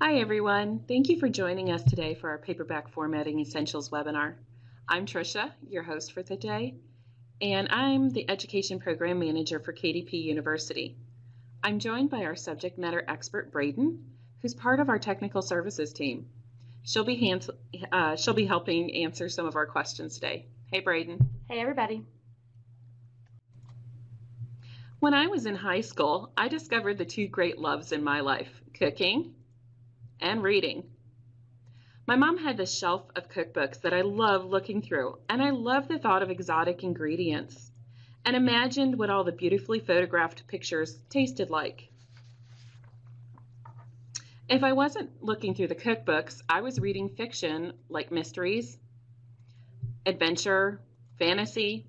Hi everyone, thank you for joining us today for our Paperback Formatting Essentials webinar. I'm Tricia, your host for today, and I'm the Education Program Manager for KDP University. I'm joined by our subject matter expert, Braden, who's part of our technical services team. She'll be helping answer some of our questions today. Hey Braden. Hey everybody. When I was in high school, I discovered the two great loves in my life, cooking and reading. My mom had this shelf of cookbooks that I loved looking through, and I loved the thought of exotic ingredients and imagined what all the beautifully photographed pictures tasted like. If I wasn't looking through the cookbooks, I was reading fiction like mysteries, adventure, fantasy.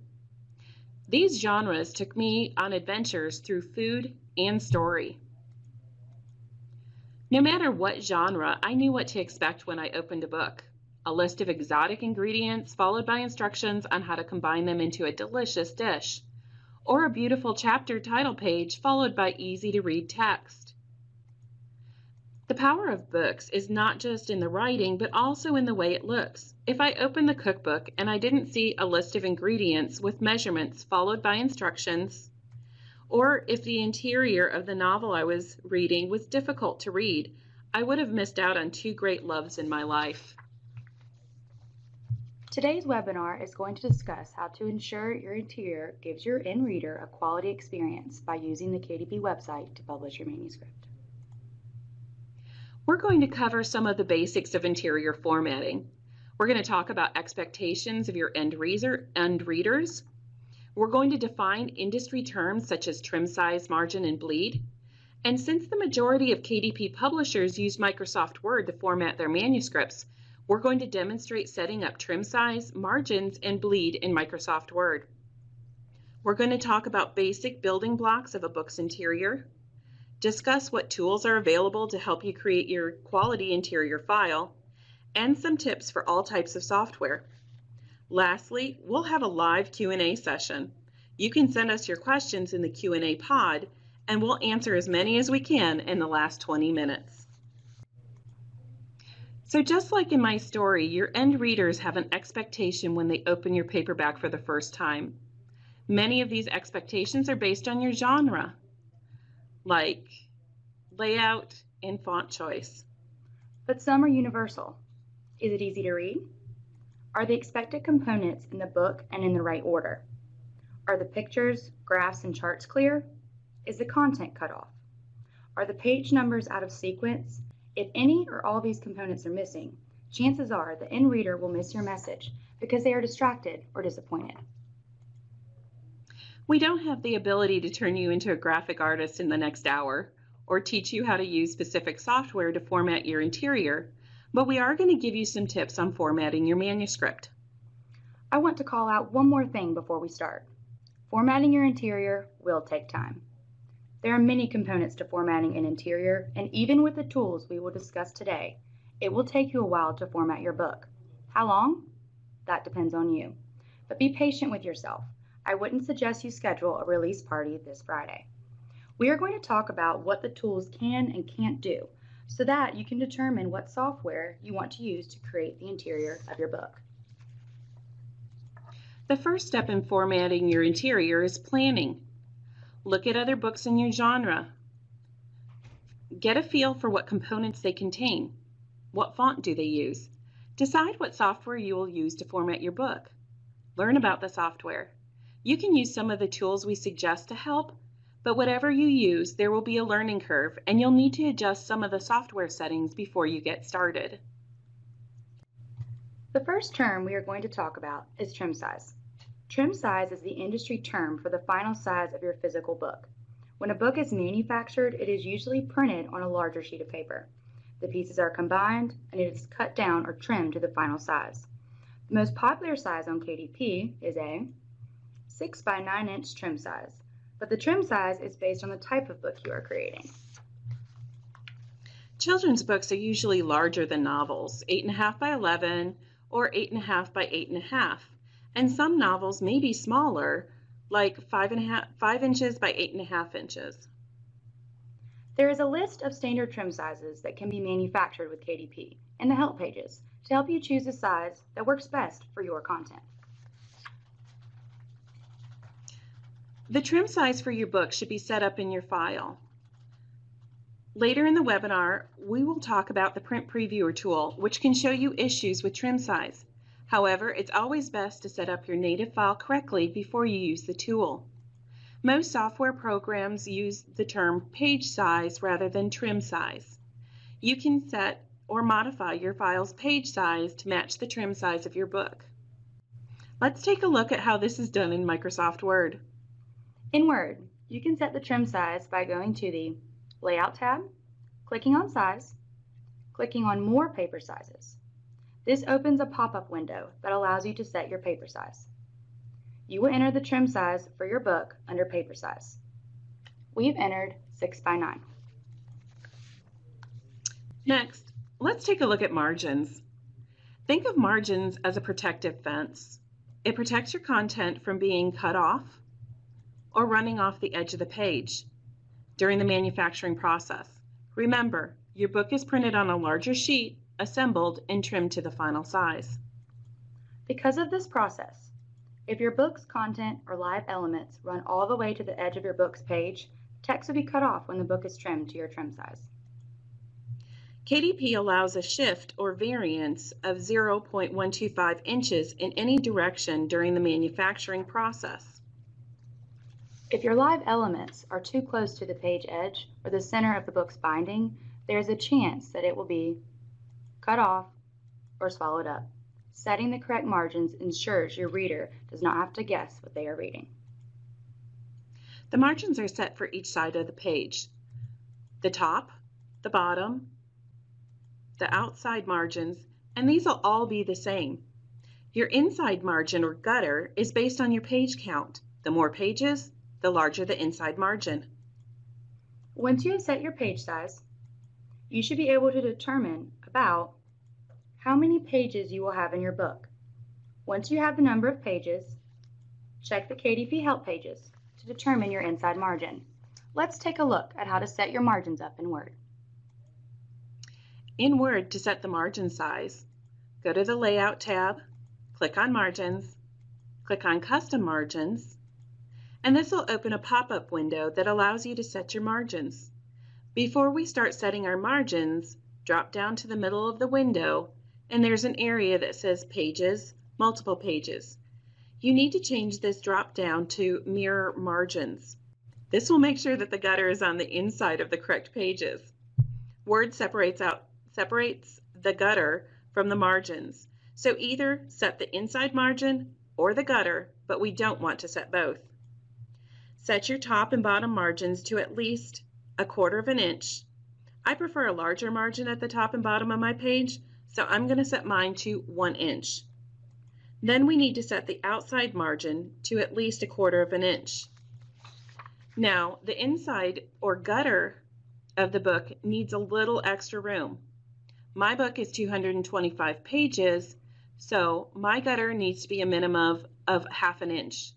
These genres took me on adventures through food and story. No matter what genre, I knew what to expect when I opened a book. A list of exotic ingredients followed by instructions on how to combine them into a delicious dish, or a beautiful chapter title page followed by easy-to-read text. The power of books is not just in the writing, but also in the way it looks. If I opened the cookbook and I didn't see a list of ingredients with measurements followed by instructions, or if the interior of the novel I was reading was difficult to read, I would have missed out on two great loves in my life. Today's webinar is going to discuss how to ensure your interior gives your end reader a quality experience by using the KDP website to publish your manuscript. We're going to cover some of the basics of interior formatting. We're going to talk about expectations of your end readers. We're going to define industry terms such as trim size, margin, and bleed. And since the majority of KDP publishers use Microsoft Word to format their manuscripts, we're going to demonstrate setting up trim size, margins, and bleed in Microsoft Word. We're going to talk about basic building blocks of a book's interior, discuss what tools are available to help you create your quality interior file, and some tips for all types of software. Lastly, we'll have a live Q&A session. You can send us your questions in the Q&A pod, and we'll answer as many as we can in the last 20 minutes. So just like in my story, your end readers have an expectation when they open your paperback for the first time. Many of these expectations are based on your genre, like layout and font choice. But some are universal. Is it easy to read? Are the expected components in the book and in the right order? Are the pictures, graphs, and charts clear? Is the content cut off? Are the page numbers out of sequence? If any or all these components are missing, chances are the end reader will miss your message because they are distracted or disappointed. We don't have the ability to turn you into a graphic artist in the next hour or teach you how to use specific software to format your interior, but we are going to give you some tips on formatting your manuscript. I want to call out one more thing before we start. Formatting your interior will take time. There are many components to formatting an interior, and even with the tools we will discuss today, it will take you a while to format your book. How long? That depends on you. But be patient with yourself. I wouldn't suggest you schedule a release party this Friday. We are going to talk about what the tools can and can't do, so that you can determine what software you want to use to create the interior of your book. The first step in formatting your interior is planning. Look at other books in your genre. Get a feel for what components they contain. What font do they use? Decide what software you will use to format your book. Learn about the software. You can use some of the tools we suggest to help, but whatever you use, there will be a learning curve, and you'll need to adjust some of the software settings before you get started. The first term we are going to talk about is trim size. Trim size is the industry term for the final size of your physical book. When a book is manufactured, it is usually printed on a larger sheet of paper. The pieces are combined, and it is cut down or trimmed to the final size. The most popular size on KDP is a 6 by 9 inch trim size. But the trim size is based on the type of book you are creating. Children's books are usually larger than novels, 8.5 by 11 or 8.5 by 8.5, and some novels may be smaller, like 5 inches by 8.5 inches. There is a list of standard trim sizes that can be manufactured with KDP in the help pages to help you choose a size that works best for your content. The trim size for your book should be set up in your file. Later in the webinar, we will talk about the Print Previewer tool, which can show you issues with trim size. However, it's always best to set up your native file correctly before you use the tool. Most software programs use the term page size rather than trim size. You can set or modify your file's page size to match the trim size of your book. Let's take a look at how this is done in Microsoft Word. In Word, you can set the trim size by going to the Layout tab, clicking on Size, clicking on More Paper Sizes. This opens a pop-up window that allows you to set your paper size. You will enter the trim size for your book under Paper Size. We've entered 6x9. Next, let's take a look at margins. Think of margins as a protective fence. It protects your content from being cut off or running off the edge of the page during the manufacturing process. Remember, your book is printed on a larger sheet, assembled, and trimmed to the final size. Because of this process, if your book's content or live elements run all the way to the edge of your book's page, text will be cut off when the book is trimmed to your trim size. KDP allows a shift or variance of 0.125 inches in any direction during the manufacturing process. If your live elements are too close to the page edge or the center of the book's binding, there is a chance that it will be cut off or swallowed up. Setting the correct margins ensures your reader does not have to guess what they are reading. The margins are set for each side of the page. The top, the bottom, the outside margins, and these will all be the same. Your inside margin or gutter is based on your page count. The more pages, the larger the inside margin. Once you have set your page size, you should be able to determine about how many pages you will have in your book. Once you have the number of pages, check the KDP help pages to determine your inside margin. Let's take a look at how to set your margins up in Word. In Word, to set the margin size, go to the Layout tab, click on Margins, click on Custom Margins, and this will open a pop-up window that allows you to set your margins. Before we start setting our margins, drop down to the middle of the window and there's an area that says Pages, Multiple Pages. You need to change this drop down to Mirror Margins. This will make sure that the gutter is on the inside of the correct pages. Word separates the gutter from the margins, so either set the inside margin or the gutter, but we don't want to set both. Set your top and bottom margins to at least 1/4 inch. I prefer a larger margin at the top and bottom of my page, so I'm going to set mine to 1 inch. Then we need to set the outside margin to at least 1/4 inch. Now, the inside or gutter of the book needs a little extra room. My book is 225 pages, so my gutter needs to be a minimum of 1/2 inch.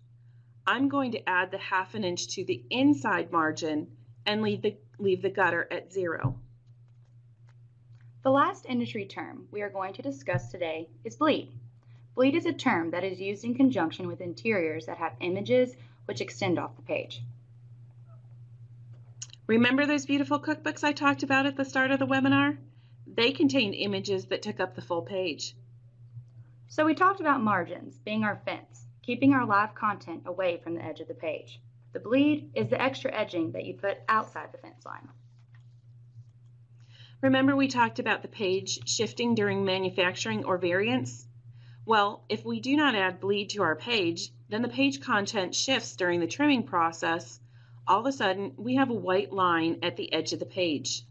I'm going to add the 1/2 inch to the inside margin and leave the gutter at 0. The last industry term we are going to discuss today is bleed. Bleed is a term that is used in conjunction with interiors that have images which extend off the page. Remember those beautiful cookbooks I talked about at the start of the webinar? They contained images that took up the full page. So we talked about margins being our fence, keeping our live content away from the edge of the page. The bleed is the extra edging that you put outside the fence line. Remember we talked about the page shifting during manufacturing or variants? Well, if we do not add bleed to our page, then the page content shifts during the trimming process. All of a sudden, we have a white line at the edge of the page.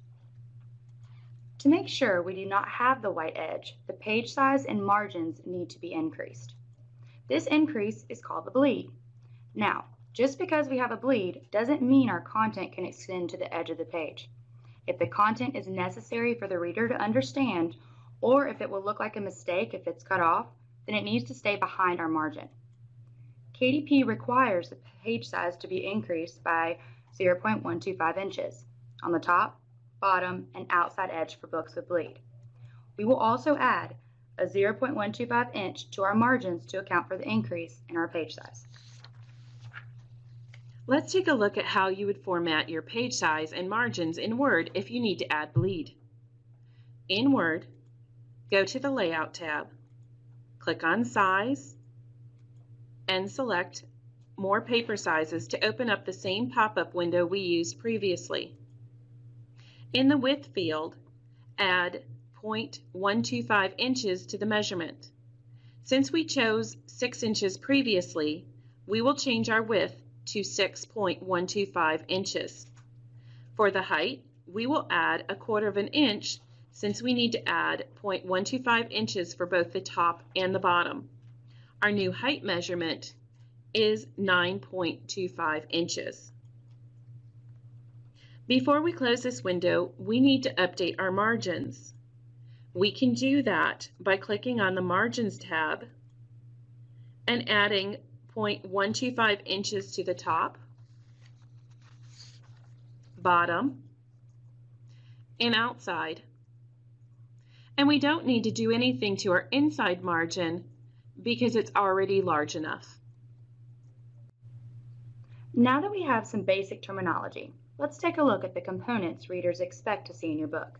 To make sure we do not have the white edge, the page size and margins need to be increased. This increase is called the bleed. Now, just because we have a bleed doesn't mean our content can extend to the edge of the page. If the content is necessary for the reader to understand, or if it will look like a mistake if it's cut off, then it needs to stay behind our margin. KDP requires the page size to be increased by 0.125 inches. on the top, bottom, and outside edge for books with bleed. We will also add a 0.125 inch to our margins to account for the increase in our page size. Let's take a look at how you would format your page size and margins in Word if you need to add bleed. In Word, go to the Layout tab, click on Size, and select More Paper Sizes to open up the same pop-up window we used previously. In the Width field, add 0.125 inches to the measurement. Since we chose 6 inches previously, we will change our width to 6.125 inches. For the height, we will add 1/4 inch since we need to add 0.125 inches for both the top and the bottom. Our new height measurement is 9.25 inches. Before we close this window, we need to update our margins. We can do that by clicking on the Margins tab and adding 0.125 inches to the top, bottom, and outside. And we don't need to do anything to our inside margin because it's already large enough. Now that we have some basic terminology, let's take a look at the components readers expect to see in your book.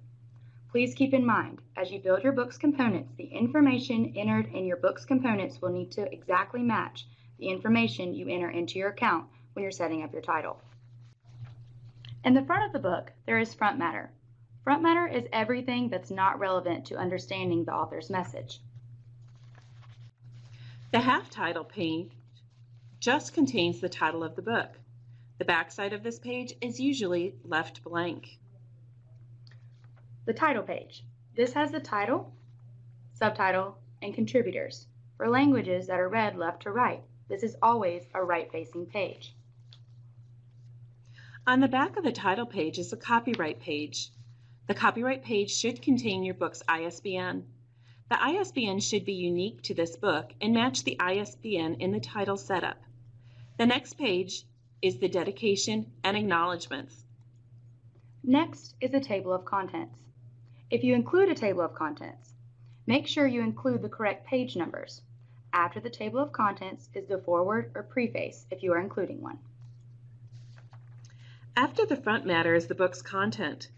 Please keep in mind, as you build your book's components, the information entered in your book's components will need to exactly match the information you enter into your account when you're setting up your title. In the front of the book, there is front matter. Front matter is everything that's not relevant to understanding the author's message. The half title page just contains the title of the book. The back side of this page is usually left blank. The title page. This has the title, subtitle, and contributors. For languages that are read left to right, this is always a right-facing page. On the back of the title page is the copyright page. The copyright page should contain your book's ISBN. The ISBN should be unique to this book and match the ISBN in the title setup. The next page is the dedication and acknowledgments. Next is a table of contents. If you include a table of contents, make sure you include the correct page numbers. After the table of contents is the foreword or preface if you are including one. After the front matter is the book's content.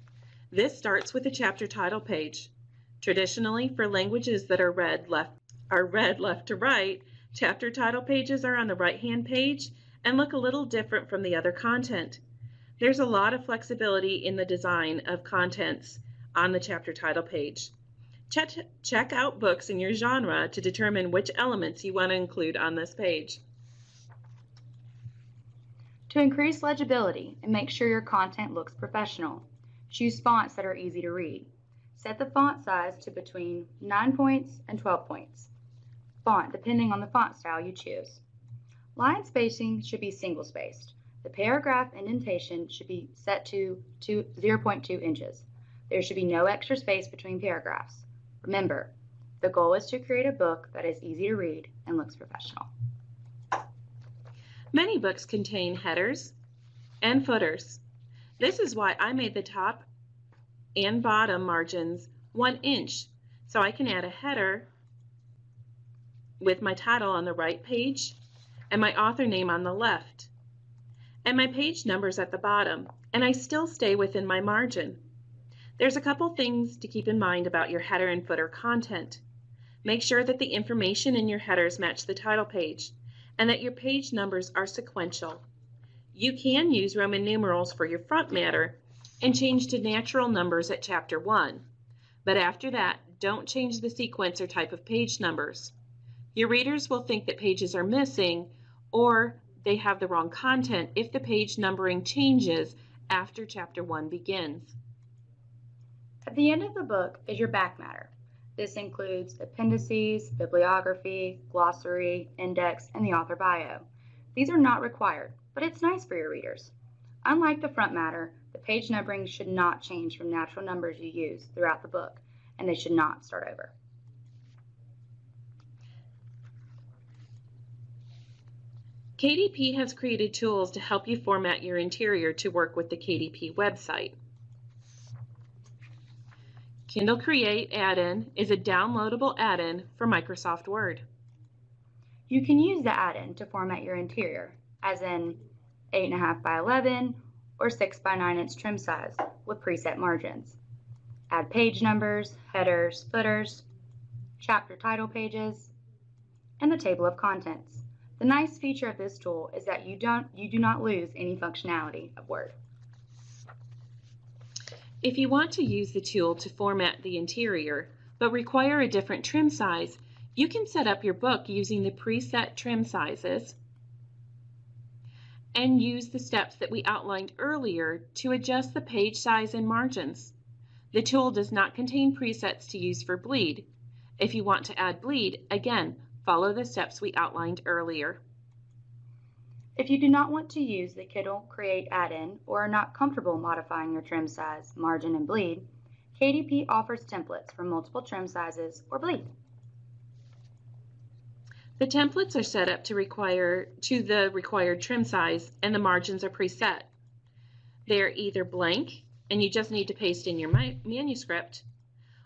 This starts with the chapter title page. Traditionally, for languages that are read left to right, chapter title pages are on the right-hand page and look a little different from the other content. There's a lot of flexibility in the design of contents on the chapter title page. Check out books in your genre to determine which elements you want to include on this page. To increase legibility and make sure your content looks professional, choose fonts that are easy to read. Set the font size to between 9 points and 12 points. Font depending on the font style you choose. Line spacing should be single-spaced. The paragraph indentation should be set to 0.2 inches. There should be no extra space between paragraphs. Remember, the goal is to create a book that is easy to read and looks professional. Many books contain headers and footers. This is why I made the top and bottom margins 1 inch, so I can add a header with my title on the right page and my author name on the left, and my page numbers at the bottom, and I still stay within my margin. There's a couple things to keep in mind about your header and footer content. Make sure that the information in your headers match the title page and that your page numbers are sequential. You can use Roman numerals for your front matter and change to natural numbers at chapter 1, but after that, don't change the sequence or type of page numbers. Your readers will think that pages are missing or they have the wrong content if the page numbering changes after chapter 1 begins. At the end of the book is your back matter. This includes appendices, bibliography, glossary, index, and the author bio. These are not required, but it's nice for your readers. Unlike the front matter, the page numbering should not change from natural numbers you use throughout the book, and they should not start over. KDP has created tools to help you format your interior to work with the KDP website. Kindle Create add-in is a downloadable add-in for Microsoft Word. You can use the add-in to format your interior, as in 8.5 by 11 or 6 by 9 inch trim size with preset margins. Add page numbers, headers, footers, chapter title pages, and the table of contents. The nice feature of this tool is that you do not lose any functionality of Word. If you want to use the tool to format the interior, but require a different trim size, you can set up your book using the preset trim sizes and use the steps that we outlined earlier to adjust the page size and margins. The tool does not contain presets to use for bleed. If you want to add bleed, again, follow the steps we outlined earlier. If you do not want to use the Kindle Create add-in or are not comfortable modifying your trim size, margin, and bleed, KDP offers templates for multiple trim sizes or bleed. The templates are set up to the required trim size, and the margins are preset. They are either blank, and you just need to paste in your manuscript,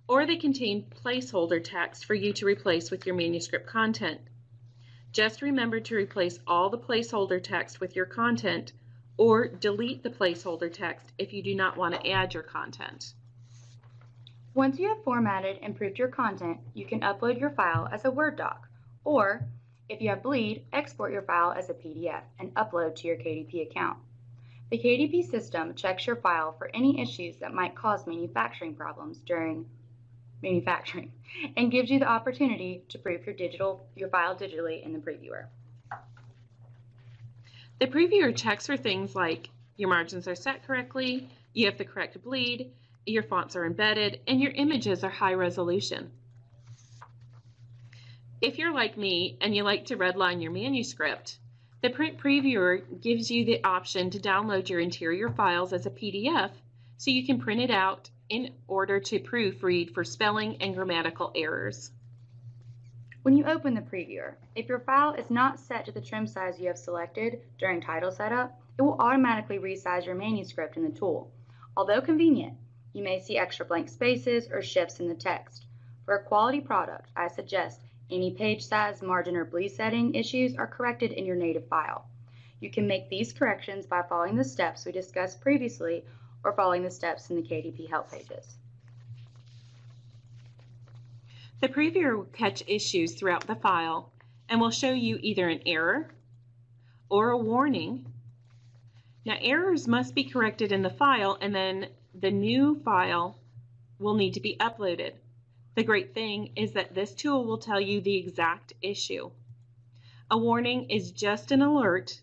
or they contain placeholder text for you to replace with your manuscript content. Just remember to replace all the placeholder text with your content, or delete the placeholder text if you do not want to add your content. Once you have formatted and proofed your content, you can upload your file as a Word doc, or if you have bleed, export your file as a PDF and upload to your KDP account. The KDP system checks your file for any issues that might cause manufacturing problems during manufacturing and gives you the opportunity to proof your file digitally in the previewer. The previewer checks for things like your margins are set correctly, you have the correct bleed, your fonts are embedded, and your images are high resolution. If you're like me and you like to redline your manuscript, the print previewer gives you the option to download your interior files as a PDF so you can print it out in order to proofread for spelling and grammatical errors. When you open the previewer, if your file is not set to the trim size you have selected during title setup, it will automatically resize your manuscript in the tool. Although convenient, you may see extra blank spaces or shifts in the text. For a quality product, I suggest any page size, margin, or bleed setting issues are corrected in your native file. You can make these corrections by following the steps we discussed previously or following the steps in the KDP help pages. The previewer will catch issues throughout the file and will show you either an error or a warning. Now, errors must be corrected in the file, and then the new file will need to be uploaded. The great thing is that this tool will tell you the exact issue. A warning is just an alert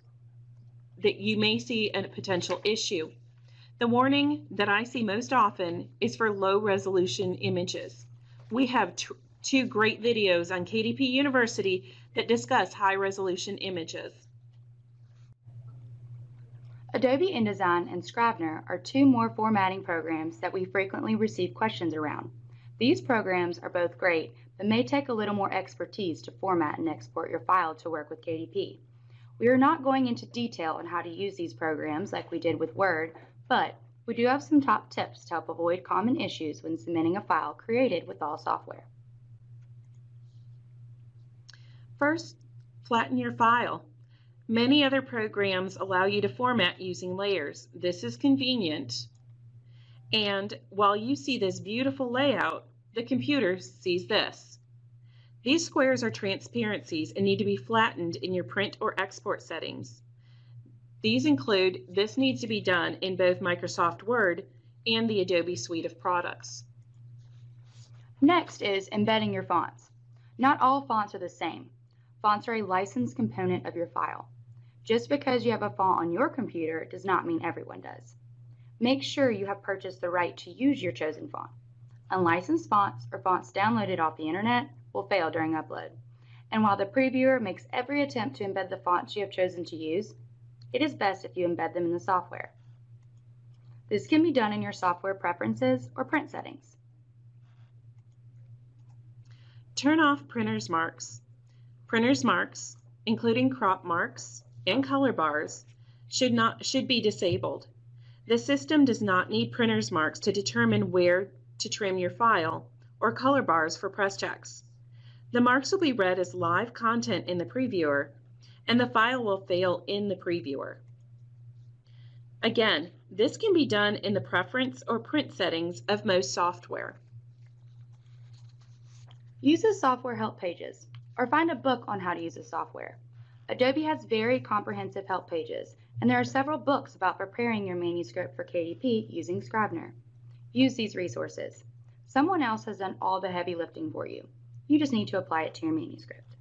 that you may see a potential issue. The warning that I see most often is for low resolution images. We have two great videos on KDP University that discuss high resolution images. Adobe InDesign and Scrivener are two more formatting programs that we frequently receive questions around. These programs are both great, but may take a little more expertise to format and export your file to work with KDP. We are not going into detail on how to use these programs like we did with Word, but we do have some top tips to help avoid common issues when submitting a file created with all software. First, flatten your file. Many other programs allow you to format using layers. This is convenient. And while you see this beautiful layout, the computer sees this. These squares are transparencies and need to be flattened in your print or export settings. These include, this needs to be done in both Microsoft Word and the Adobe suite of products. Next is embedding your fonts. Not all fonts are the same. Fonts are a licensed component of your file. Just because you have a font on your computer does not mean everyone does. Make sure you have purchased the right to use your chosen font. Unlicensed fonts or fonts downloaded off the internet will fail during upload. And while the previewer makes every attempt to embed the fonts you have chosen to use, it is best if you embed them in the software. This can be done in your software preferences or print settings. Turn off printer's marks. Printer's marks, including crop marks and color bars, should be disabled. The system does not need printer's marks to determine where to trim your file, or color bars for press checks. The marks will be read as live content in the previewer, and the file will fail in the previewer. Again, this can be done in the preference or print settings of most software. Use the software help pages, or find a book on how to use the software. Adobe has very comprehensive help pages, and there are several books about preparing your manuscript for KDP using Scrivener. Use these resources. Someone else has done all the heavy lifting for you. You just need to apply it to your manuscript.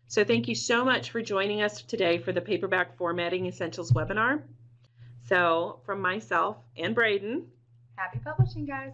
So thank you so much for joining us today for the Paperback Formatting Essentials webinar. So from myself and Braden, Happy publishing, guys!